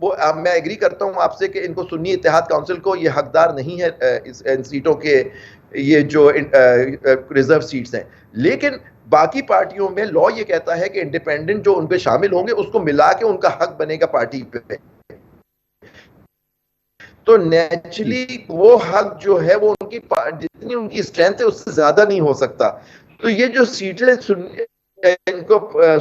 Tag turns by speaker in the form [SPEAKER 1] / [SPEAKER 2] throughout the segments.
[SPEAKER 1] وہ میں ایگری کرتا ہوں آپ سے کہ ان کو سنی اتحاد کونسل کو یہ حقدار نہیں ہے ان سیٹوں کے، یہ جو ریزرو سیٹس ہیں، لیکن باقی پارٹیوں میں لا یہ کہتا ہے کہ انڈیپینڈنٹ جو ان پہ شامل ہوں گے اس کو ملا کے ان کا حق بنے گا پارٹی پہ، تو نیچرلی وہ حق جو ہے وہ ان کی جتنی ان کی اسٹرینتھ ہے اس سے زیادہ نہیں ہو سکتا. تو یہ جو سیٹیں ان کو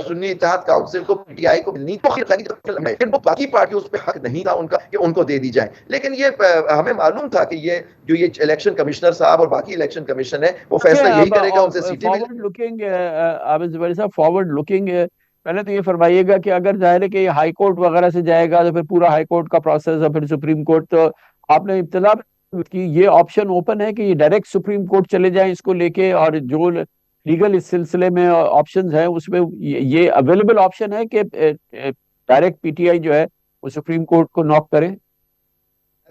[SPEAKER 1] سنی اتحاد کونسل کو پی ٹی آئی کو ملنی تو باقی پارٹیوں اس پہ حق نہیں تھا ان کا کہ ان کو دے دی جائیں، لیکن یہ ہمیں معلوم تھا کہ یہ جو یہ الیکشن کمشنر صاحب اور باقی الیکشن کمیشن ہے وہ فیصلہ یہی کرے گا، ان سے سیٹیں
[SPEAKER 2] فارورڈ لکنگ عابد زبیری صاحب، فارورڈ لکنگ پہلے تو یہ فرمائیے گا کہ اگر ظاہر ہے کہ یہ ہائی کورٹ وغیرہ سے جائے گا تو پھر پورا ہائی کورٹ کا پروسیس اور پھر سپریم کورٹ، تو آپ نے ابتدا کی یہ آپشن اوپن ہے کہ یہ ڈائریکٹ سپریم کورٹ چلے جائیں اس کو لے کے، اور جو لیگل اس سلسلے میں آپشنز ہیں اس میں یہ اویلیبل آپشن ہے کہ ڈائریکٹ پی ٹی آئی جو ہے وہ سپریم کورٹ کو ناک کرے؟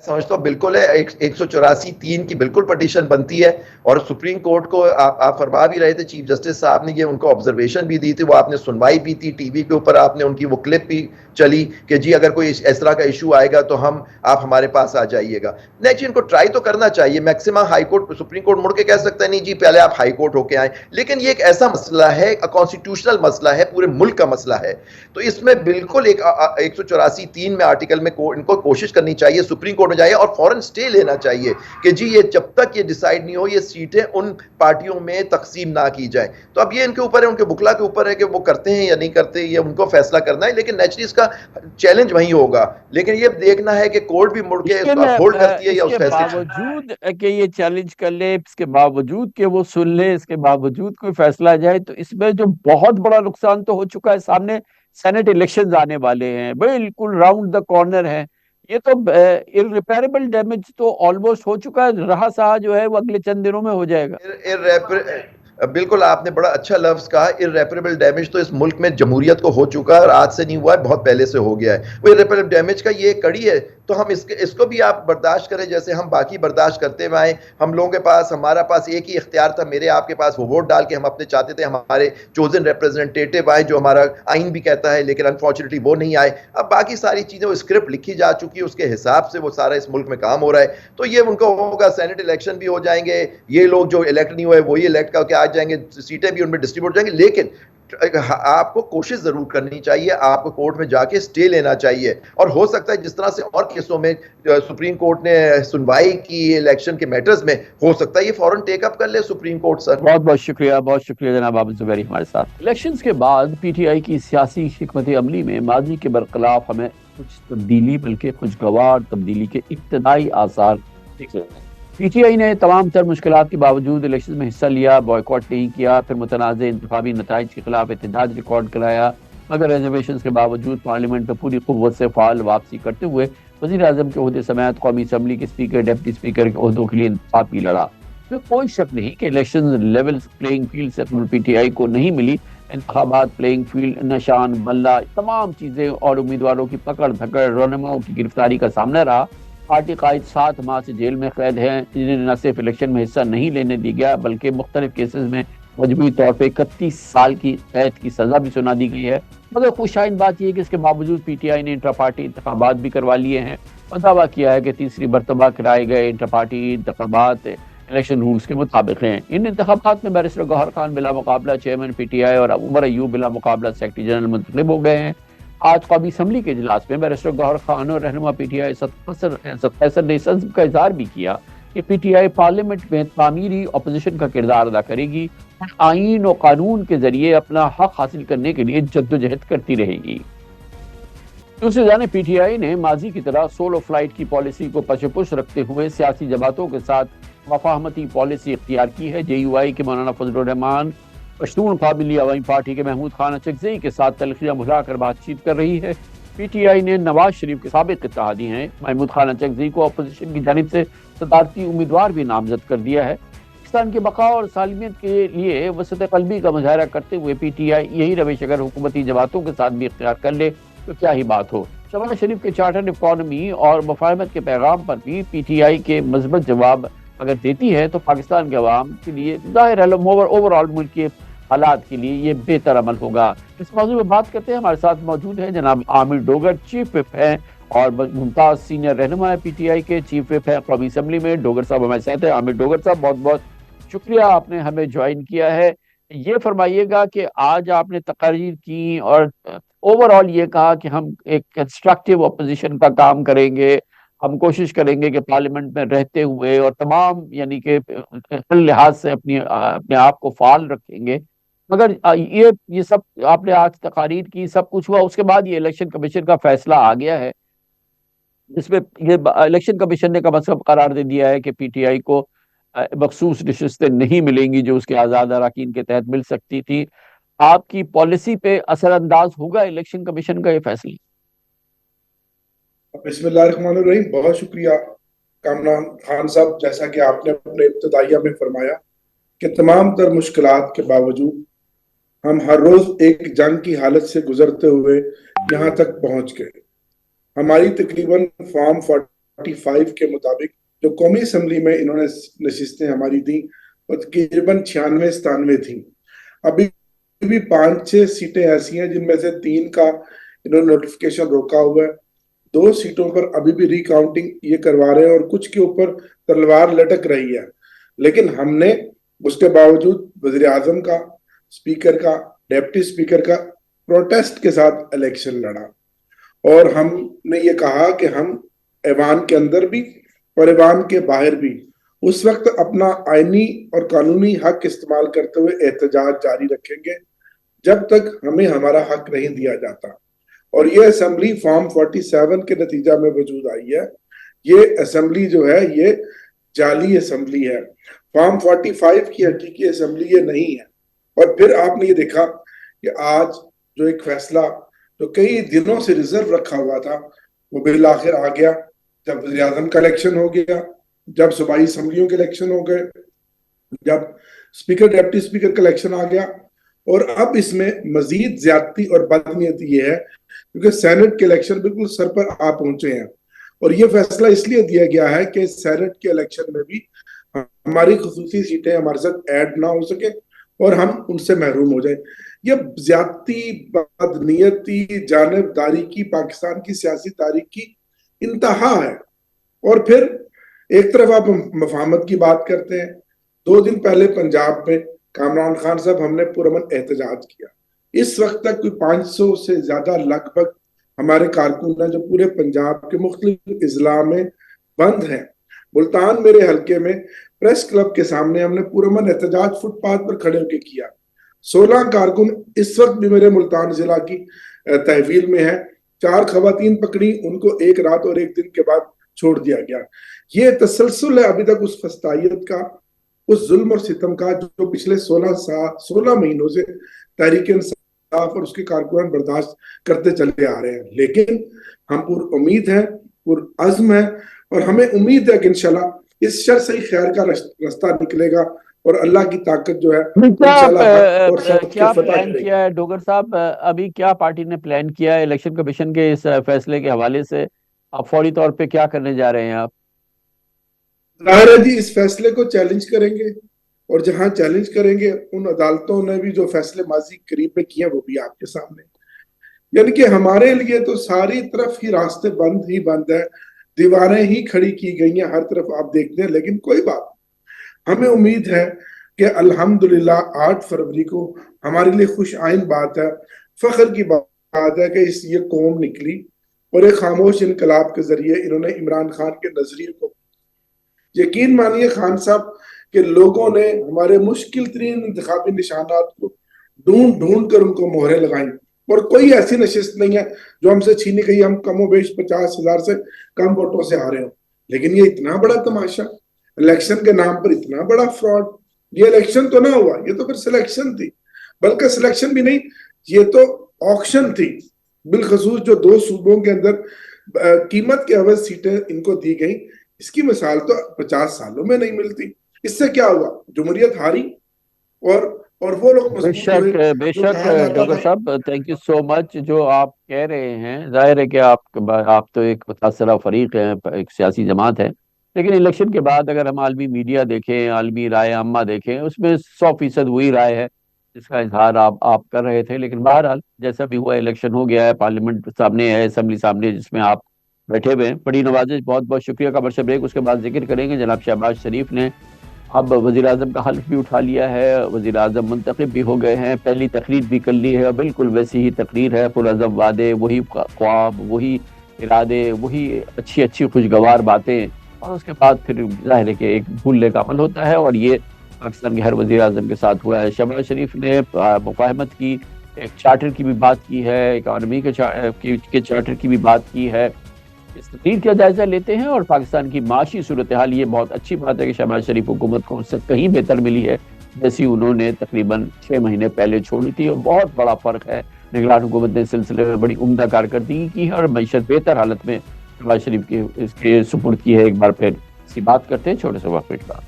[SPEAKER 1] سمجھتا ہوں بالکل ہے، 184(3) کی بالکل پٹیشن بنتی ہے، اور سپریم کورٹ کو آپ فرما بھی رہے تھے، چیف جسٹس صاحب نے یہ ان کو آبزرویشن بھی دی تھی، وہ آپ نے سنوائی بھی تھی ٹی وی کے اوپر، آپ نے ان کی وہ کلپ بھی چلی کہ جی اگر کوئی اس طرح کا ایشو آئے گا تو آپ ہمارے پاس آ جائیے گا. نہیں جی، ان کو ٹرائی تو کرنا چاہیے، maximum high court supreme court مڑ کے کہہ سکتا ہے نہیں جی پہلے آپ ہائی کورٹ ہو کے آئیں، لیکن یہ ایک ایسا مسئلہ ہے، کانسٹیٹیوشنل مسئلہ ہے، پورے ملک کا مسئلہ ہے، تو اس میں بالکل ایک 184(3) میں آرٹیکل میں ان کو کوشش کرنی چاہیے سپریم کورٹ میں جائے اور فوراً سٹے لینا چاہیے کہ جی یہ جب تک یہ ڈیسائیڈ نہیں ہو یہ سیٹیں ان پارٹیوں میں تقسیم نہ کی جائے. تو اب یہ ان کے اوپر ہے، ان کے وکلا کے اوپر ہے کہ وہ کرتے ہیں یا نہیں کرتے، یہ ان کو فیصلہ کرنا ہے، لیکن نیچرلی اس کا چیلنج وہیں ہوگا، لیکن یہ دیکھنا ہے کہ کورٹ بھی مڑ کے ہولڈ کرتی ہے یا اس فیصلے
[SPEAKER 2] باوجود کہ یہ چیلنج کر لے، اس کے باوجود کہ وہ سن لے، اس کے باوجود کوئی فیصلہ جائے، تو اس میں جو بہت بڑا نقصان تو ہو چکا ہے، سامنے سینٹ الیکشنز آنے والے ہیں، بالکل راؤنڈ دا کارنر ہے، یہ تو irreparable ڈیمیج تو آلموسٹ ہو چکا ہے، رہا سہا جو ہے وہ اگلے چند دنوں میں ہو جائے گا.
[SPEAKER 1] بالکل آپ نے بڑا اچھا لفظ کہا، irreparable ڈیمیج تو اس ملک میں جمہوریت کو ہو چکا ہے، اور آج سے نہیں ہوا ہے، بہت پہلے سے ہو گیا ہے. وہ irreparable ڈیمیج کا یہ کڑی ہے، تو ہم اس کو بھی آپ برداشت کریں جیسے ہم باقی برداشت کرتے ہوئے آئے. ہم لوگوں کے پاس، ہمارا پاس ایک ہی اختیار تھا، میرے آپ کے پاس، وہ ووٹ ڈال کے ہم اپنے چاہتے تھے ہمارے چوزن ریپرزنٹیٹیو آئے جو ہمارا آئین بھی کہتا ہے، لیکن انفارچونیٹلی وہ نہیں آئے. اب باقی ساری چیزیں وہ اسکرپٹ لکھی جا چکی ہے، اس کے حساب سے وہ سارا اس ملک میں کام ہو رہا ہے. تو یہ ان کو ہوگا، سینٹ الیکشن بھی ہو جائیں گے، یہ لوگ جو الیکٹ نہیں ہوئے وہی الیکٹ کر کے آ جائیں گے، سیٹیں بھی ان میں ڈسٹریبیوٹ ہو جائیں گے. لیکن آپ کو کوشش ضرور کرنی چاہیے، آپ کو کورٹ میں جا کے سٹے لینا چاہیے، اور ہو سکتا ہے جس طرح سے اور کیسوں میں سپریم کورٹ نے سنوائی کی الیکشن کے میٹرز میں، ہو سکتا ہے یہ فوراً ٹیک اپ کر لے سپریم کورٹ. سر
[SPEAKER 2] بہت بہت شکریہ جناب عابد زبیری ہمارے ساتھ. الیکشنز کے بعد پی ٹی آئی کی سیاسی حکمت عملی میں ماضی کے برخلاف ہمیں کچھ تبدیلی، بلکہ خوشگوار تبدیلی کے ابتدائی آثار دکھ رہے ہیں. پی ٹی آئی نے تمام تر مشکلات کے باوجود الیکشن میں حصہ لیا، بائیکاٹ نہیں کیا، پھر متنازع انتخابی نتائج کے خلاف احتجاج ریکارڈ کرایا، مگر ریزرویشنز کے باوجود پارلیمنٹ میں پوری قوت سے فعال واپسی کرتے ہوئے وزیر اعظم کے عہدے سمیت قومی اسمبلی کے اسپیکر، ڈپٹی اسپیکر کے عہدوں کے لیے انتخاب بھی لڑا. کوئی شک نہیں کہ الیکشن لیول پلینگ فیلڈ سے پی ٹی آئی کو نہیں ملی. انتخابات، پلینگ فیلڈ، نشان، بلہ، تمام چیزیں اور امیدواروں کی پکڑ دھکڑ، رہنماؤں کی گرفتاری کا سامنا رہا. پارٹی قائد 7 ماہ سے جیل میں قید ہیں، جنہیں نہ صرف الیکشن میں حصہ نہیں لینے دی گیا بلکہ مختلف کیسز میں مجموعی طور پہ 31 سال کی قید کی سزا بھی سنا دی گئی ہے. مگر خوشائن بات یہ ہے کہ اس کے باوجود پی ٹی آئی نے انٹرا پارٹی انتخابات بھی کروا لیے ہیں اور دعویٰ کیا ہے کہ تیسری مرتبہ کرائے گئے انٹرا پارٹی انتخابات الیکشن رولز کے مطابق ہیں. ان انتخابات میں بیرسٹر گوہر خان بلا مقابلہ چیئرمین پی ٹی آئی اور عمر ایوب بلا مقابلہ سیکرٹری جنرل منتخب ہو گئے ہیں. آج قومی اسمبلی کے اجلاس میں بیرسٹر گوہر خان اور رہنما پی ٹی آئی اسد قیصر نے اس عزم کا اظہار بھی کیا کہ پی ٹی آئی پارلیمنٹ میں تعمیری اپوزیشن کا کردار ادا کرے گی اور آئین و قانون کے ذریعے اپنا حق حاصل کرنے کے لیے جدوجہد کرتی رہے گی. دوسری جانب پی ٹی آئی نے ماضی کی طرح سولو فلائٹ کی پالیسی کو پش پش رکھتے ہوئے سیاسی جماعتوں کے ساتھ مفاہمتی پالیسی اختیار کی ہے. جے یو آئی کے مولانا فضل الرحمان، پشتون قابلی عوامی پارٹی کے محمود خان اچکزئی کے ساتھ تلخیاں بھلا کر بات چیت کر رہی ہے. پی ٹی آئی نے نواز شریف کے سابق اتحادی ہیں محمود خان اچکزئی کو اپوزیشن کی جانب سے صدارتی امیدوار بھی نامزد کر دیا ہے. پاکستان کی بقا اور سالمیت کے لیے وسعت قلبی کا مظاہرہ کرتے ہوئے پی ٹی آئی یہی روش اگر حکومتی جماعتوں کے ساتھ بھی اختیار کر لے تو کیا ہی بات ہو. شہباز شریف کے چارٹرڈ اکانومی اور مفاہمت کے پیغام پر بھی پی ٹی آئی کے مثبت جواب اگر دیتی ہے تو پاکستان کے عوام کے لیے ظاہر ہے اوور آل ملک کے حالات کے لیے یہ بہتر عمل ہوگا. اس موضوع میں بات کرتے ہیں، ہمارے ساتھ موجود ہیں جناب عامر ڈوگر، چیف وپ ہیں اور ممتاز سینئر رہنما ہے پی ٹی آئی کے، چیف وپ ہے قومی اسمبلی میں، ڈوگر صاحب ہمارے ساتھ ہیں۔ عامر ڈوگر صاحب، بہت بہت شکریہ آپ نے ہمیں جوائن کیا ہے۔ یہ فرمائیے گا کہ آج آپ نے تقاریر کی اور اوور آل یہ کہا کہ ہم ایک کنسٹرکٹیو اپوزیشن کا کام کریں گے، ہم کوشش کریں گے کہ پارلیمنٹ میں رہتے ہوئے اور تمام یعنی کہ ہر لحاظ سے اپنے آپ کو فعال رکھیں گے، مگر یہ سب آپ نے آج تقاریر کی، سب کچھ ہوا، اس کے بعد یہ الیکشن کمیشن کا فیصلہ آ گیا ہے جس میں یہ الیکشن کمیشن نے کم از کم قرار دے دیا ہے کہ پی ٹی آئی کو مخصوص نشستیں نہیں ملیں گی جو اس کے آزاد اراکین کے تحت مل سکتی تھی۔ آپ کی پالیسی پہ اثر انداز ہوگا الیکشن کمیشن کا یہ فیصلہ؟
[SPEAKER 3] بسم اللہ الرحمن الرحیم، بہت شکریہ کامران خان صاحب۔ جیسا کہ آپ نے اپنے ابتدائیہ میں فرمایا کہ تمام تر مشکلات کے باوجود ہم ہر روز ایک جنگ کی حالت سے گزرتے ہوئے یہاں تک پہنچ گئے۔ ہماری تقریباً فارم 45 کے مطابق جو قومی اسمبلی میں انہوں نے نشستیں ہماری دیں وہ تقریباً 96-97 تھیں۔ ابھی بھی 5-6 سیٹیں ایسی ہیں جن میں سے 3 کا انہوں نے نوٹیفیکیشن روکا ہوا ہے، 2 سیٹوں پر ابھی بھی ری کاؤنٹنگ یہ کروا رہے ہیں اور کچھ کے اوپر تلوار لٹک رہی ہے، لیکن ہم نے اس کے باوجود وزیر اعظم کا، اسپیکر کا، ڈیپٹی اسپیکر کا پروٹیسٹ کے ساتھ الیکشن لڑا، اور ہم نے یہ کہا کہ ہم ایوان کے اندر بھی اور ایوان کے باہر بھی اس وقت اپنا آئینی اور قانونی حق استعمال کرتے ہوئے احتجاج جاری رکھیں گے جب تک ہمیں ہمارا حق نہیں دیا جاتا۔ اور یہ اسمبلی فارم 47 کے نتیجہ میں وجود آئی ہے۔ یہ اسمبلی جو ہے یہ جعلی اسمبلی ہے، فارم 45 کی حقیقی اسمبلی یہ نہیں ہے۔ اور پھر آپ نے یہ دیکھا کہ آج جو ایک فیصلہ جو کئی دنوں سے ریزرو رکھا ہوا تھا وہ بالآخر آ گیا، جب وزیر اعظم کا الیکشن ہو گیا، جب صوبائی اسمبلیوں کے الیکشن ہو گئے، جب اسپیکر ڈیپٹی اسپیکر کا الیکشن آ گیا، اور اب اس میں مزید زیادتی اور بدنیتی یہ ہے کیونکہ سینٹ کے الیکشن بالکل سر پر آ پہنچے ہیں، اور یہ فیصلہ اس لیے دیا گیا ہے کہ سینٹ کے الیکشن میں بھی ہماری خصوصی سیٹیں ہمارے ساتھ ایڈ نہ ہو سکے اور ہم ان سے محروم ہو جائیں۔ یہ زیادتی، بدنیتی، جانبداری کی پاکستان کی سیاسی تاریخ کی انتہا ہے۔ اور پھر ایک طرف آپ مفاہمت کی بات کرتے ہیں، 2 دن پہلے پنجاب میں کامران خان صاحب ہم نے پرامن احتجاج کیا۔ اس وقت تک کوئی 500 سے زیادہ لگ بھگ ہمارے کارکن ہیں جو پورے پنجاب کے مختلف اضلاع میں بند ہیں۔ ملتان میرے حلقے میں پریس کلب کے سامنے ہم نے پرامن احتجاج فٹ پاتھ پر کھڑے ہو کے کیا۔ 16 کارکن اس وقت بھی میرے ملتان ضلع کی تحویل میں ہے، 4 خواتین پکڑی، ان کو 1 رات اور 1 دن کے بعد چھوڑ دیا گیا۔ یہ تسلسل ہے ابھی تک اس فسطائیت کا، اس ظلم اور ستم کا جو پچھلے 16 مہینوں سے تحریک انصاف اور اس کے کارکنان برداشت کرتے چلے آ رہے ہیں۔ لیکن ہم پر امید ہیں، پر عزم ہیں، اور ہمیں امید ہے کہ انشاءاللہ اس شر سے خیر کا رستہ نکلے گا اور اللہ کی طاقت جو ہے انشاءاللہ حق اور سب کے
[SPEAKER 2] کیا
[SPEAKER 3] فتح
[SPEAKER 2] پلان
[SPEAKER 3] کرے گی۔
[SPEAKER 2] کیا ہے ڈوگر صاحب؟ ابھی کیا پارٹی نے پلان کیا ہے الیکشن کمیشن کے اس فیصلے کے حوالے سے؟ آپ فوری طور پہ کیا کرنے جا رہے ہیں آپ؟
[SPEAKER 3] ظاہر ہے جی، اس فیصلے کو چیلنج کریں گے، اور جہاں چیلنج کریں گے ان عدالتوں نے بھی جو فیصلے ماضی قریب میں کیے وہ بھی آپ کے سامنے، یعنی کہ ہمارے لیے تو ساری طرف ہی راستے بند ہی بند ہے، دیواریں ہی کھڑی کی گئی ہیں ہر طرف آپ دیکھتے ہیں، لیکن کوئی بات ہمیں امید ہے کہ الحمدللہ 8 فروری کو ہمارے لیے خوش آئند بات ہے، فخر کی بات ہے کہ یہ قوم نکلی اور ایک خاموش انقلاب کے ذریعے انہوں نے عمران خان کے نظریے کو، یقین مانیے خان صاحب کہ لوگوں نے ہمارے مشکل ترین انتخابی نشانات کو ڈھونڈ ڈھونڈ کر ان کو مہریں لگائیں، اور کوئی ایسی نشست نہیں ہے جو ہم سے چھینی گئی ہم کم و بیش 50,000 سے کم ووٹوں سے ہارے ہوں۔ لیکن یہ اتنا بڑا تماشا، الیکشن کے نام پر اتنا بڑا فراڈ، یہ الیکشن تو نہ ہوا، یہ تو پھر سلیکشن تھی، بلکہ سلیکشن بھی نہیں، یہ تو آکشن تھی، بالخصوص جو 2 صوبوں کے اندر قیمت کے عوض سیٹیں ان کو دی گئیں، اس کی مثال تو 50 سالوں میں نہیں ملتی۔ اس سے کیا ہوا؟ جمہوریت ہاری اور وہ لوگ
[SPEAKER 2] بے
[SPEAKER 3] مضبوط ہوئے
[SPEAKER 2] شک بے
[SPEAKER 3] جو
[SPEAKER 2] شک
[SPEAKER 3] کہا جاتا
[SPEAKER 2] ڈاکٹر
[SPEAKER 3] تھا۔
[SPEAKER 2] صاحب، تھینک یو سو مچ جو آپ کہہ رہے ہیں۔ ظاہر ہے کہ آپ تو ایک متاثرہ فریق ہیں، ایک سیاسی جماعت ہے، لیکن الیکشن کے بعد اگر ہم عالمی میڈیا دیکھیں، عالمی رائے عامہ دیکھیں، اس میں 100% وہی رائے ہے جس کا اظہار آپ کر رہے تھے۔ لیکن بہرحال جیسا بھی ہوا الیکشن ہو گیا ہے، پارلیمنٹ سامنے ہے، اسمبلی سامنے ہے، جس میں آپ بیٹھے ہوئے ہیں। بڑی نوازش، بہت بہت شکریہ۔ کمرشل بریک، اس کے بعد ذکر کریں گے جناب شہباز شریف نے اب وزیر اعظم کا حلف بھی اٹھا لیا ہے، وزیر اعظم منتخب بھی ہو گئے ہیں، پہلی تقریر بھی کر لی ہے، بالکل ویسی ہی تقریر ہے، پرعزم وعدے، وہی خواب، وہی ارادے، وہی اچھی اچھی خوشگوار باتیں، اور اس کے بعد پھر ظاہر ہے کہ ایک بھولنے کا عمل ہوتا ہے، اور یہ پاکستان کے ہر وزیر اعظم کے ساتھ ہوا ہے۔ شہباز شریف نے مفاہمت کی، ایک چارٹر کی بھی بات کی ہے، اکانومی کے چارٹر کی بھی بات کی ہے۔ اس تقریر کا جائزہ لیتے ہیں، اور پاکستان کی معاشی صورتحال، یہ بہت اچھی بات ہے کہ شہباز شریف حکومت کو اس سے کہیں بہتر ملی ہے جیسی انہوں نے تقریباً 6 مہینے پہلے چھوڑی تھی، اور بہت بڑا فرق ہے۔ نگران حکومت نے اس سلسلے میں بڑی عمدہ کارکردگی کی ہے، اور معیشت بہتر حالت میں شہباز شریف کی اس کے سپرد کی ہے۔ ایک بار پھر اسی بات کرتے ہیں چھوٹے سے وقفے کے بعد۔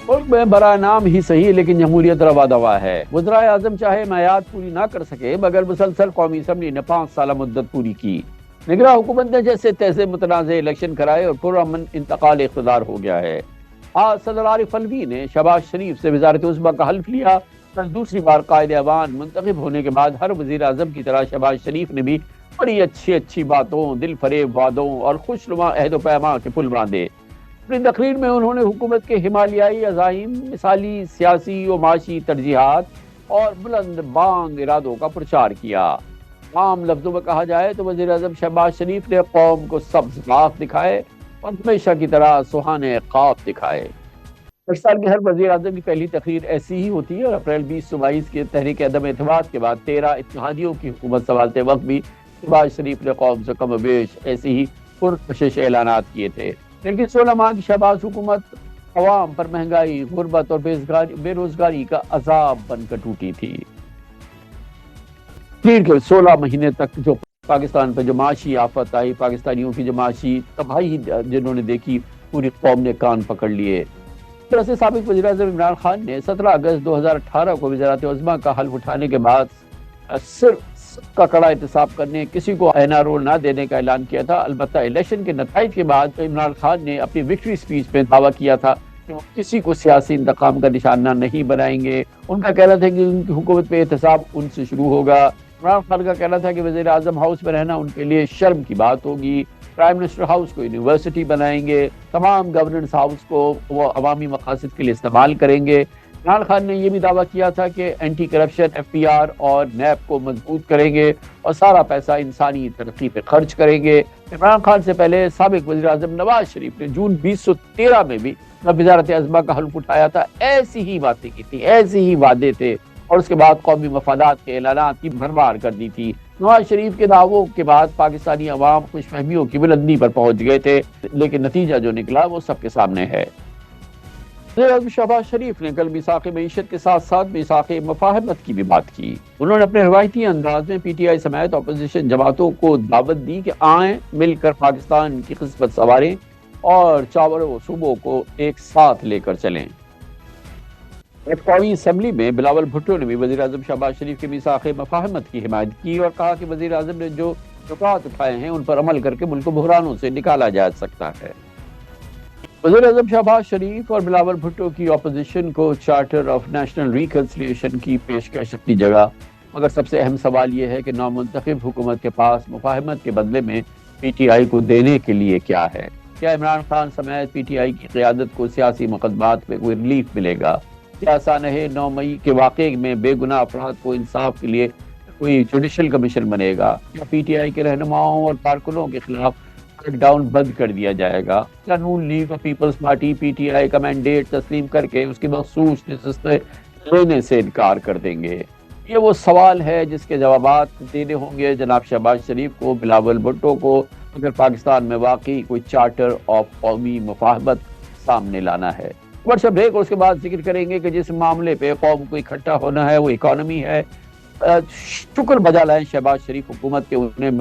[SPEAKER 2] ملک میں برائے نام ہی صحیح لیکن جمہوریت روا دوا ہے۔ وزرائے اعظم چاہے میعاد پوری نہ کر سکے، مگر مسلسل قومی اسمبلی نے 5 سالہ مدت پوری کی۔ نگراں حکومت نے جیسے تیسے متنازع الیکشن کرائے اور پرامن انتقال اقتدار ہو گیا ہے۔ آج صدر عارف الوی نے شہباز شریف سے وزارت عظمیٰ کا حلف لیا۔ کل دوسری بار قائد ایوان منتخب ہونے کے بعد ہر وزیر اعظم کی طرح شہباز شریف نے بھی بڑی اچھی باتوں، دل فریب وعدوں اور خوشنما عہد و پیمان کے پل باندھے۔ اپنی تقریر میں انہوں نے حکومت کے حمالیائی عزائم، مثالی سیاسی و معاشی ترجیحات اور بلند بانگ ارادوں کا پرچار کیا۔ عام لفظوں میں کہا جائے تو وزیر اعظم شہباز شریف نے قوم کو سبز باغ دکھائے اور ہمیشہ کی طرح سہانے خواب دکھائے۔ پاکستان کے ہر وزیر اعظم کی پہلی تقریر ایسی ہی ہوتی ہے، اور اپریل 2022 کے تحریک عدم اعتماد کے بعد 13 اتحادیوں کی حکومت سنبھالتے وقت بھی شہباز شریف نے قوم سے کم و بیش ایسی ہی پرکشش اعلانات کیے تھے، لیکن 16 ماہ کی شہباز حکومت عوام پر مہنگائی، غربت اور بے روزگاری کا عذاب بن کر ٹوٹی تھی۔ پیر کے 16 مہینے تک جو پاکستان پہ جو معاشی آفت آئی، پاکستانیوں کی جو معاشی تباہی جنہوں نے دیکھی، پوری قوم نے کان پکڑ لیے۔ اس طرح سے سابق وزیر اعظم عمران خان نے 17 اگست 2018 کو وزارت عظمیٰ کا حلف اٹھانے کے بعد صرف کا کڑا احتساب کرنے، کسی کو اینا رول نہ دینے کا اعلان کیا تھا۔ البتہ الیکشن کے نتائج کے بعد عمران خان نے اپنی وکٹری سپیچ میں دعویٰ کیا تھا کہ وہ کسی کو سیاسی انتقام کا نشانہ نہیں بنائیں گے۔ ان کا کہنا تھا کہ ان کی حکومت پہ احتساب ان سے شروع ہوگا۔ عمران خان کا کہنا تھا کہ وزیر اعظم ہاؤس میں رہنا ان کے لیے شرم کی بات ہوگی، پرائم منسٹر ہاؤس کو یونیورسٹی بنائیں گے، تمام گورننس ہاؤس کو وہ عوامی مقاصد کے لیے استعمال کریں گے۔ عمران خان نے یہ بھی دعویٰ کیا تھا کہ اینٹی کرپشن FPR اور نیب کو مضبوط کریں گے اور سارا پیسہ انسانی ترقی پہ خرچ کریں گے۔ عمران خان سے پہلے سابق وزیر اعظم نواز شریف نے جون 2013 میں بھی وزارت عظمیٰ کا حلف اٹھایا تھا، ایسی ہی باتیں کی تھی، ایسے ہی وعدے تھے، اور اس کے بعد قومی مفادات کے اعلانات کی بھرمار کر دی تھی۔ نواز شریف کے دعووں کے بعد پاکستانی عوام خوش فہمیوں کی بلندی پر پہنچ گئے تھے، لیکن نتیجہ جو نکلا وہ سب کے سامنے ہے۔ وزیر اعظم شہباز شریف نے کل میثاق معیشت کے ساتھ ساتھ میثاق مفاہمت کی بھی بات کی۔ انہوں نے اپنے روایتی انداز میں PTI سمیت اپوزیشن جماعتوں کو دعوت دی کہ آئیں مل کر پاکستان کی قسمت سنواریں اور چاروں صوبوں کو ایک ساتھ لے کر چلیں۔ قومی اسمبلی میں بلاول بھٹو نے بھی وزیر اعظم شہباز شریف کے میثاق مفاہمت کی حمایت کی اور کہا کہ وزیر اعظم نے جو نکات اٹھائے ہیں ان پر عمل کر کے ملک کو بحرانوں سے نکالا جا سکتا ہے۔ وزیر اعظم شہباز شریف اور بلاول بھٹو کی اپوزیشن کو چارٹر آف نیشنل ریکنسیلیشن کی پیشکش اپنی جگہ، مگر سب سے اہم سوال یہ ہے کہ نامنتخب حکومت کے پاس مفاہمت کے بدلے میں PTI کو دینے کے لیے کیا ہے؟ کیا عمران خان سمیت PTI کی قیادت کو سیاسی مقدمات پہ کوئی ریلیف ملے گا؟ کیا سانحہ 9 مئی کے واقعے میں بے گناہ افراد کو انصاف کے لیے کوئی جوڈیشل کمیشن بنے گا؟ کیا PTI کے رہنماؤں اور کارکنوں کے خلاف کریک ڈاؤن بند کر دیا جائے گا؟ کیا نون لیگ اور پیپلز پارٹی PTI کا مینڈیٹ تسلیم کر کے اس کی مخصوص نشستیں لینے سے انکار کر دیں گے؟ یہ وہ سوال ہے جس کے جوابات دینے ہوں گے جناب شہباز شریف کو، بلاول بھٹو کو، اگر پاکستان میں واقعی کوئی چارٹر آف قومی مفاہمت سامنے لانا ہے۔ ورشا بریک، اور اس کے بعد ذکر کریں گے کہ جس معاملے پہ قوم کو اکٹھا ہونا ہے وہ اکانومی ہے۔ شکر بجا لائیں شہباز شریف حکومت کے، انہیں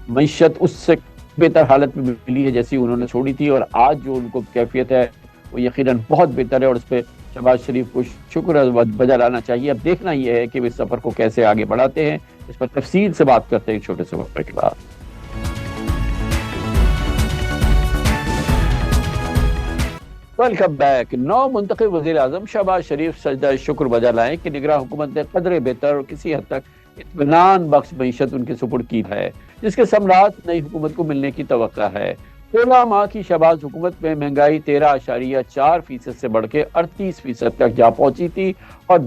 [SPEAKER 2] معیشت اس سے بہتر حالت میں ملی ہے جیسی انہوں نے چھوڑی تھی، اور آج جو ان کو کیفیت ہے وہ یقیناً بہت بہتر ہے، اور اس پہ شہباز شریف کو شکر بجا لانا چاہیے۔ اب دیکھنا یہ ہے کہ وہ اس سفر کو کیسے آگے بڑھاتے ہیں، اس پر تفصیل سے بات کرتے ہیں ایک چھوٹے سے وقفے کے بعد۔ Welcome back. نو منتخب وزیر اعظم شہباز شریف سجدہ شکر بجا لائیں کہ نگراں حکومت نے قدرے بہتر اور کسی حد تک اطمینان بخش معیشت ان کے سپرد کی ہے، جس کے ثمرات نئی حکومت کو ملنے کی توقع ہے. 16 ماہ کی شہباز حکومت میں مہنگائی 13.4% سے بڑھ کے 38% تک جا پہنچی تھی، اور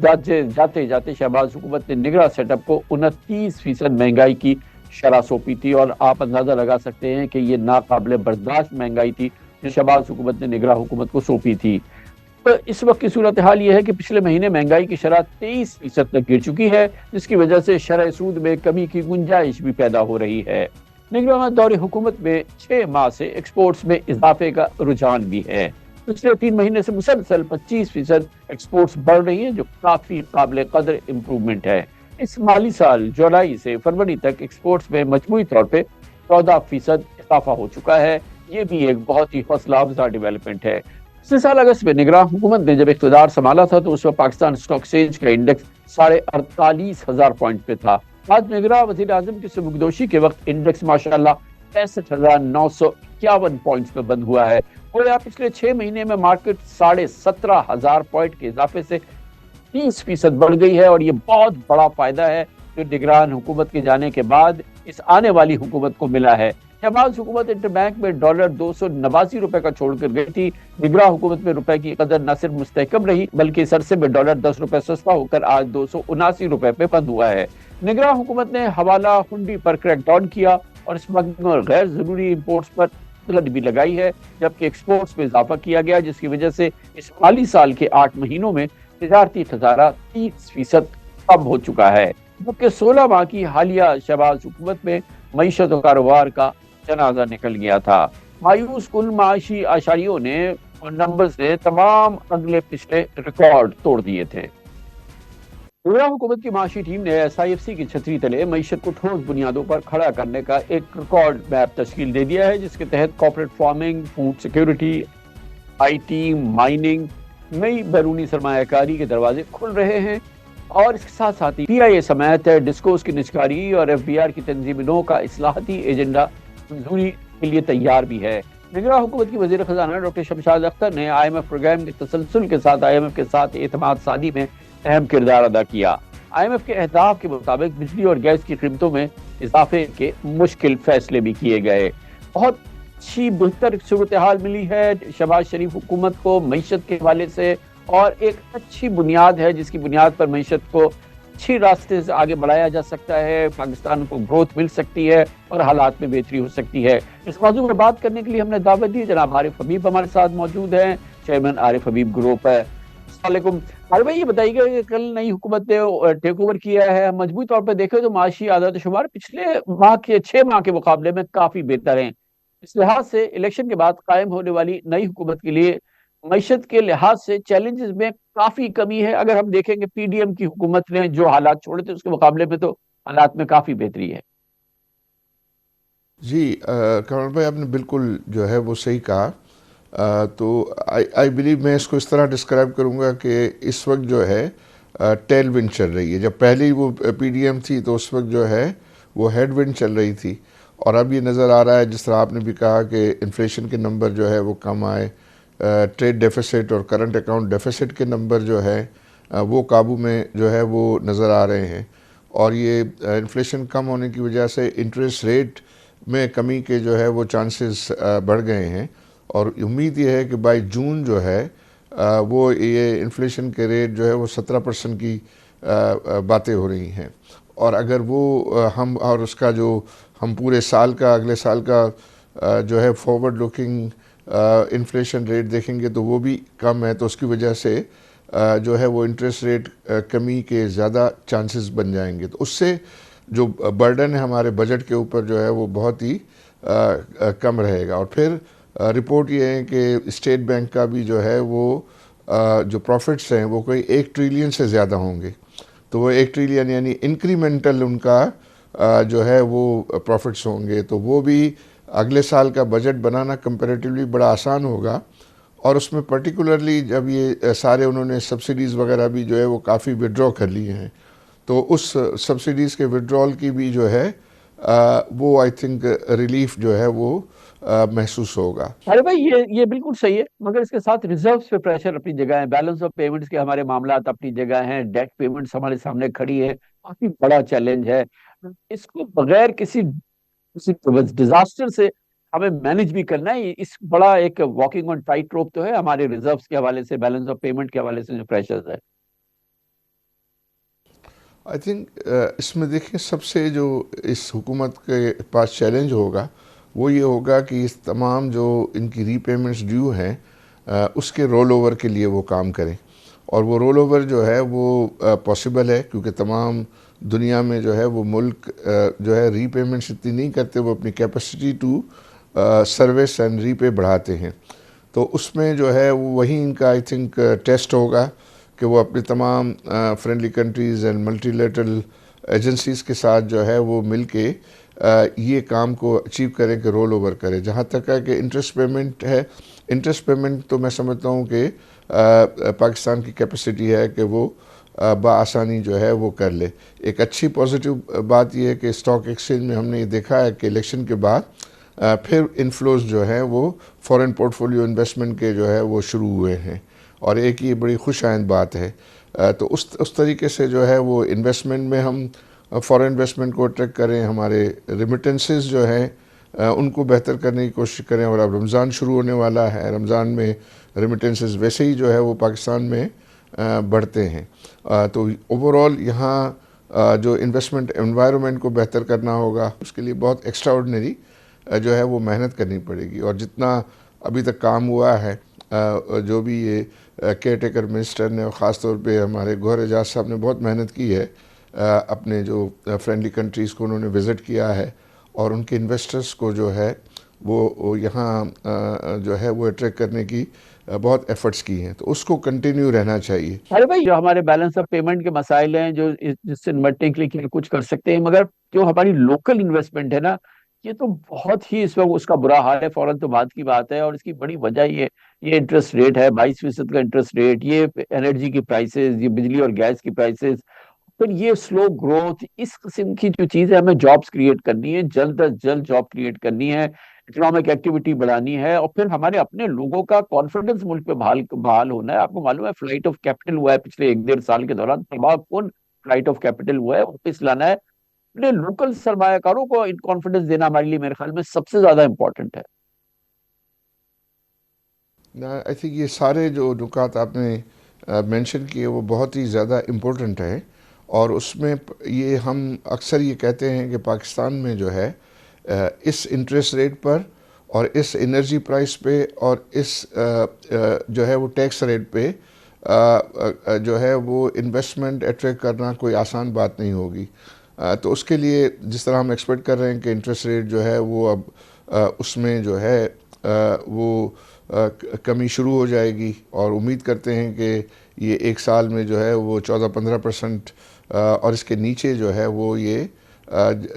[SPEAKER 2] جاتے جاتے شہباز حکومت نے نگراں سیٹ اپ کو 29% مہنگائی کی شرح سونپی تھی. اور آپ اندازہ لگا سکتے ہیں کہ یہ ناقابل برداشت مہنگائی تھی جو شہباز حکومت نے نگراں حکومت کو سونپی تھی. تو اس وقت کی صورتحال یہ ہے کہ پچھلے مہینے مہنگائی کی شرح 23% تک گر چکی ہے، جس کی وجہ سے شرح سود میں کمی کی گنجائش بھی پیدا ہو رہی ہے. نگراں دور حکومت میں 6 ماہ سے ایکسپورٹس میں اضافے کا رجحان بھی ہے. پچھلے 3 مہینے سے مسلسل 25% ایکسپورٹس بڑھ رہی ہیں، جو کافی قابل قدر امپرومنٹ ہے. اس مالی سال جولائی سے فروری تک ایکسپورٹس میں مجموعی طور پہ 14% اضافہ ہو چکا ہے. یہ بھی ایک بہت ہی حوصلہ افزا ڈیولپمنٹ ہے. پچھلے سال اگست میں نگراں حکومت نے جب اقتدار سنبھالا تھا تو اس وقت پاکستان اسٹاک ایکسچینج کا انڈیکس 48,500 پوائنٹ پہ تھا. آج نگراں وزیر اعظم کی سبکدوشی کے وقت انڈیکس ماشاءاللہ 65,951 پوائنٹس پہ بند ہوا ہے. اور پچھلے 6 مہینے میں مارکیٹ 17,500 پوائنٹ کے اضافے سے 30% بڑھ گئی ہے، اور یہ بہت بڑا فائدہ ہے جو نگران حکومت کے جانے کے بعد اس آنے والی حکومت کو ملا ہے. شہباز حکومت انٹر بینک میں $289 کا چھوڑ کر گئی تھی. نگراں حکومت میں روپے کی قدر نہ صرف مستحکم رہی بلکہ اس عرصے میں $10 سستا ہو کر آج $279 پہ بند ہوا ہے. نگراں حکومت نے حوالہ ہنڈی پر کریک ڈاؤن کیا اور اسمگلنگ اور غیر ضروری امپورٹس پر لد بھی لگائی ہے، جبکہ ایکسپورٹس میں اضافہ کیا گیا، جس کی وجہ سے اس مالی سال کے 8 مہینوں میں تجارتی خسارہ 30% کم ہو چکا ہے. جبکہ 16 ماہ کی حالیہ شہباز حکومت میں معیشت و کاروبار کا جنازہ نکل گیا تھا. مایوس کل معاشی اشاریوں نے اور نمبرز نے تمام اگلے پچھلے ریکارڈ توڑ دیے تھے. نگراں حکومت کی معاشی ٹیم نے SIFC کی چھتری تلے معیشت کو ٹھوس بنیادوں پر کھڑا کرنے کا ایک ریکارڈ میپ تشکیل دے دیا ہے، جس کے تحت corporate farming, food security, IT، mining, نئی بیرونی سرمایہ کاری کے دروازے کھل رہے ہیں. اور اس کے ساتھ ساتھ ہی PIA سمیت ڈسکوز کی نجکاری اور FBR کی تنظیم نو کا اصلاحاتی ایجنڈا منظوری کے لیے تیار بھی ہے. نگراں حکومت کی وزیر خزانہ ڈاکٹر شمشاد اختر نے IMF پروگرام کے تسلسل کے ساتھ IMF کے ساتھ اعتماد سازی میں اہم کردار ادا کیا. IMF کے اہداف کے مطابق بجلی اور گیس کی قیمتوں میں اضافے کے مشکل فیصلے بھی کیے گئے. بہت اچھی بہتر صورتحال ملی ہے شہباز شریف حکومت کو معیشت کے حوالے سے، اور ایک اچھی بنیاد ہے جس کی بنیاد پر معیشت کو اچھی راستے سے آگے بڑھایا جا سکتا ہے. پاکستان کو گروتھ مل سکتی ہے اور حالات میں بہتری ہو سکتی ہے. اس موضوع پر بات کرنے کے لیے ہم نے دعوت دی. جناب عارف حبیب ہمارے ساتھ موجود ہیں، چیئرمین عارف حبیب گروپ ہے. السلام علیکم. عارف بھائی، یہ بتائیے کہ کل نئی حکومت نے ٹیک اوور کیا ہے، مجموعی طور پر دیکھیں تو معاشی اعداد و شمار پچھلے 6 ماہ کے مقابلے میں کافی بہتر ہیں. اس لحاظ سے الیکشن کے بعد قائم ہونے والی نئی حکومت کے لیے معیشت کے لحاظ سے چیلنجز میں کافی کمی ہے. اگر ہم دیکھیں کہ PDM کی حکومت نے جو حالات چھوڑے تھے اس کے مقابلے میں تو حالات میں کافی بہتری ہے.
[SPEAKER 4] جی کمل بھائی، آپ نے بالکل جو ہے وہ صحیح کہا. تو آئی بلیو میں اس کو اس طرح ڈسکرائب کروں گا کہ اس وقت جو ہے ٹیل ونڈ چل رہی ہے. جب پہلی وہ PDM تھی تو اس وقت جو ہے وہ ہیڈ ونڈ چل رہی تھی، اور اب یہ نظر آ رہا ہے جس طرح آپ نے بھی کہا کہ انفلیشن کے نمبر جو ہے وہ کم آئے، ٹریڈ ڈیفیسٹ اور کرنٹ اکاؤنٹ ڈیفیسٹ کے نمبر جو ہے وہ قابو میں جو ہے وہ نظر آ رہے ہیں. اور یہ انفلیشن کم ہونے کی وجہ سے انٹرسٹ ریٹ میں کمی کے جو ہے وہ چانسز بڑھ گئے ہیں. اور امید یہ ہے کہ بائی جون جو ہے وہ یہ انفلیشن کے ریٹ جو ہے وہ 17% کی باتیں ہو رہی ہیں. اور اگر وہ ہم اور اس کا جو ہم پورے سال کا اگلے سال کا جو ہے فارورڈ لوکنگ انفلیشن ریٹ دیکھیں گے تو وہ بھی کم ہے. تو اس کی وجہ سے جو ہے وہ انٹرسٹ ریٹ کمی کے زیادہ چانسز بن جائیں گے. تو اس سے جو برڈن ہے ہمارے بجٹ کے اوپر جو ہے وہ بہت ہی کم رہے گا. اور پھر رپورٹ یہ ہے کہ اسٹیٹ بینک کا بھی جو ہے وہ جو پروفٹس ہیں وہ کوئی 1 ٹریلین سے زیادہ ہوں گے. تو وہ 1 ٹریلین یعنی انکریمنٹل ان کا جو ہے وہ پروفٹس ہوں گے. تو وہ بھی اگلے سال کا بجٹ بنانا کمپیریٹیولی بڑا آسان ہوگا. اور اس میں پرٹیکولرلی جب یہ سارے انہوں نے سبسڈیز وغیرہ بھی جو ہے وہ کافی وڈرا کر لیے ہیں، تو اس سبسڈیز کے وڈرال کی بھی جو ہے وہ آئی تھنک ریلیف جو ہے وہ محسوس ہوگا.
[SPEAKER 2] ارے بھائی یہ بالکل صحیح ہے، مگر اس کے ساتھ ریزروز پہ پریشر اپنی جگہ ہے، بیلنس آف پیمنٹس کے ہمارے معاملات اپنی جگہ ہیں، ڈیٹ پیمنٹس ہمارے سامنے کھڑی ہے، کافی بڑا چیلنج ہے. اس کو بغیر کسی ڈیزاسٹر سے ہمیں مینج بھی کرنا ہے. اس بڑا ایک واکنگ آن ٹائٹ روپ تو ہے ہمارے ریزروز کے حوالے سے، بیلنس آف پیمنٹ کے حوالے سے جو پریشرز ہے.
[SPEAKER 4] آئی تھنک اس میں دیکھیں سب سے جو اس حکومت کے پاس چیلنج ہوگا وہ یہ ہوگا کہ اس تمام جو ان کی ری پیمنٹس ڈیو ہیں اس کے رول اوور کے لیے وہ کام کریں. اور وہ رول اوور جو ہے وہ پاسبل ہے کیونکہ تمام دنیا میں جو ہے وہ ملک جو ہے ری پیمنٹس اتنی نہیں کرتے، وہ اپنی capacity to service and re پے بڑھاتے ہیں. تو اس میں جو ہے وہی ان کا آئی تھنک ٹیسٹ ہوگا کہ وہ اپنے تمام friendly countries and multi lateral agencies کے ساتھ جو ہے وہ مل کے یہ کام کو اچیو کریں کہ رول اوور کرے. جہاں تک ہے کہ انٹرسٹ پیمنٹ ہے، انٹرسٹ پیمنٹ تو میں سمجھتا ہوں کہ پاکستان کی کیپیسٹی ہے کہ وہ بآسانی جو ہے وہ کر لے. ایک اچھی پازیٹیو بات یہ ہے کہ اسٹاک ایکسچینج میں ہم نے یہ دیکھا ہے کہ الیکشن کے بعد پھر انفلوز جو ہیں وہ فورن پورٹ فولیو انویسٹمنٹ کے جو ہے وہ شروع ہوئے ہیں، اور ایک یہ بڑی خوش آئند بات ہے. تو اس طریقے سے جو ہے وہ انویسٹمنٹ میں ہم فورن انویسٹمنٹ کو اٹریکٹ کریں، ہمارے ریمیٹنسز جو ہیں ان کو بہتر کرنے کی کوشش کریں. اور اب رمضان شروع ہونے والا ہے، رمضان میں ریمیٹنسز ویسے ہی جو ہے وہ پاکستان میں بڑھتے ہیں. تو اوور آل یہاں جو انویسٹمنٹ انوائرمنٹ کو بہتر کرنا ہوگا، اس کے لیے بہت ایکسٹرا آرڈنری جو ہے وہ محنت کرنی پڑے گی. اور جتنا ابھی تک کام ہوا ہے، جو بھی یہ کیئر ٹیکر منسٹر نے اور خاص طور پہ ہمارے گوہر اعجاز صاحب نے بہت محنت کی ہے، اپنے جو فرینڈلی کنٹریز کو انہوں نے وزٹ کیا ہے اور ان کے انویسٹرز کو جو ہے وہ یہاں جو ہے وہ اٹریکٹ کرنے کی بہت ایفرٹس کی ہیں. تو اس کو کنٹینیو رہنا چاہیے.
[SPEAKER 2] ارے بھائی جو ہمارے بیلنس آف پیمنٹ کے مسائل ہیں، جو جس سے نمٹنے کے لیے کچھ کر سکتے ہیں، مگر جو ہماری لوکل انویسٹمنٹ ہے نا، یہ تو بہت ہی اس وقت اس کا برا حال ہے. فوراً تو بات کی بات ہے، اور اس کی بڑی وجہ یہ انٹرسٹ ریٹ ہے، 22% کا انٹرسٹ ریٹ، یہ انرجی کی پرائسز، یہ بجلی اور گیس کی پرائسز، پھر یہ سلو گروتھ. اس قسم کی جو چیز ہے، ہمیں جابز کریٹ کرنی ہے، جلد از جلد جاب کریٹ کرنی ہے، اکنامک ایکٹیویٹی بڑھانی ہے، اور پھر ہمارے اپنے لوگوں کا کانفیڈنس ملک پہ بحال ہونا ہے. آپ کو معلوم ہے فلائٹ آف کیپٹل ہوا ہے پچھلے 1-1.5 سال کے دوران، تباہ کن فلائٹ آف کیپٹل ہوا ہے. واپس لانا ہے اپنے لوکل سرمایہ کاروں کو، ان کانفیڈنس دینا ہمارے لیے میرے خیال میں سب سے زیادہ امپورٹنٹ ہے.
[SPEAKER 4] آئی تھنک یہ سارے جو نکات آپ نے مینشن کیے وہ بہت ہی زیادہ امپورٹنٹ ہیں. اور اس میں یہ ہم اکثر یہ کہتے ہیں کہ پاکستان میں جو ہے اس انٹرسٹ ریٹ پر اور اس انرجی پرائس پہ اور اس جو ہے وہ ٹیکس ریٹ پہ جو ہے وہ انویسٹمنٹ اٹریکٹ کرنا کوئی آسان بات نہیں ہوگی. تو اس کے لیے جس طرح ہم ایکسپیکٹ کر رہے ہیں کہ انٹرسٹ ریٹ جو ہے وہ اب اس میں جو ہے وہ کمی شروع ہو جائے گی، اور امید کرتے ہیں کہ یہ 1 سال میں جو ہے وہ 14-15% اور اس کے نیچے جو ہے وہ یہ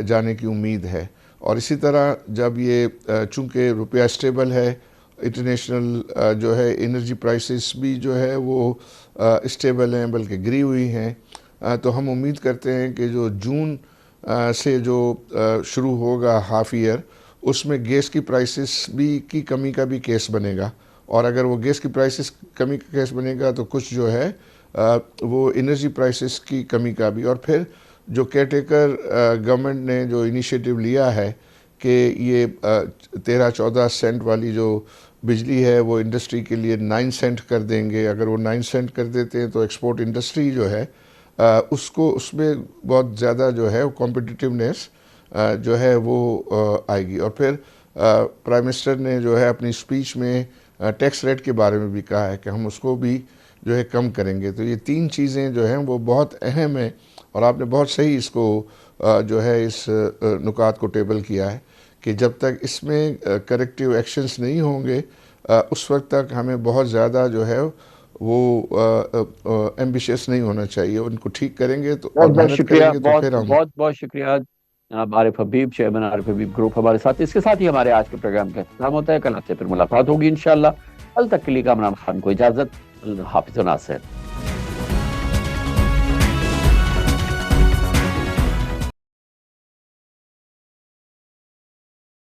[SPEAKER 4] جانے کی امید ہے. اور اسی طرح جب یہ چونکہ روپیہ اسٹیبل ہے، انٹرنیشنل جو ہے انرجی پرائسز بھی جو ہے وہ اسٹیبل ہیں بلکہ گری ہوئی ہیں، تو ہم امید کرتے ہیں کہ جو جون سے جو شروع ہوگا ہاف ایئر، اس میں گیس کی پرائسز بھی کی کمی کا بھی کیس بنے گا. اور اگر وہ گیس کی پرائسز کمی کا کیس بنے گا تو کچھ جو ہے وہ انرجی پرائسز کی کمی کا بھی. اور پھر جو کیئر ٹیکر گورنمنٹ نے جو انیشیٹو لیا ہے کہ یہ 13-14 سینٹ والی جو بجلی ہے وہ انڈسٹری کے لیے 9 سینٹ کر دیں گے. اگر وہ 9 سینٹ کر دیتے ہیں تو ایکسپورٹ انڈسٹری جو ہے اس میں بہت زیادہ جو ہے کمپٹیٹیونیس جو ہے وہ آئے گی. اور پھر پرائم منسٹر نے جو ہے اپنی اسپیچ میں ٹیکس ریٹ کے بارے میں بھی کہا ہے کہ ہم اس کو بھی جو ہے کم کریں گے. تو یہ 3 چیزیں جو ہیں وہ بہت اہم ہیں، اور آپ نے بہت صحیح اس کو جو ہے اس نکات کو ٹیبل کیا ہے کہ جب تک اس میں کریکٹیو ایکشنز نہیں ہوں گے اس وقت تک ہمیں بہت زیادہ جو ہے وہ ایمبیشیس نہیں ہونا چاہیے. ان کو ٹھیک کریں گے تو اور محنت کریں گے تو پھر ہم
[SPEAKER 2] بہت شکریہ جناب عارف حبیب، چیئرمین عارف حبیب گروپ ہمارے ساتھ. اس کے ساتھ ہی ہمارے آج کے پروگرام کا اختتام ہوتا ہے. کل آپ سے پھر ملاقات ہوگی انشاءاللہ. کل تک کے لیے کامران خان کو اجازت. اللہ حافظ و ناصر.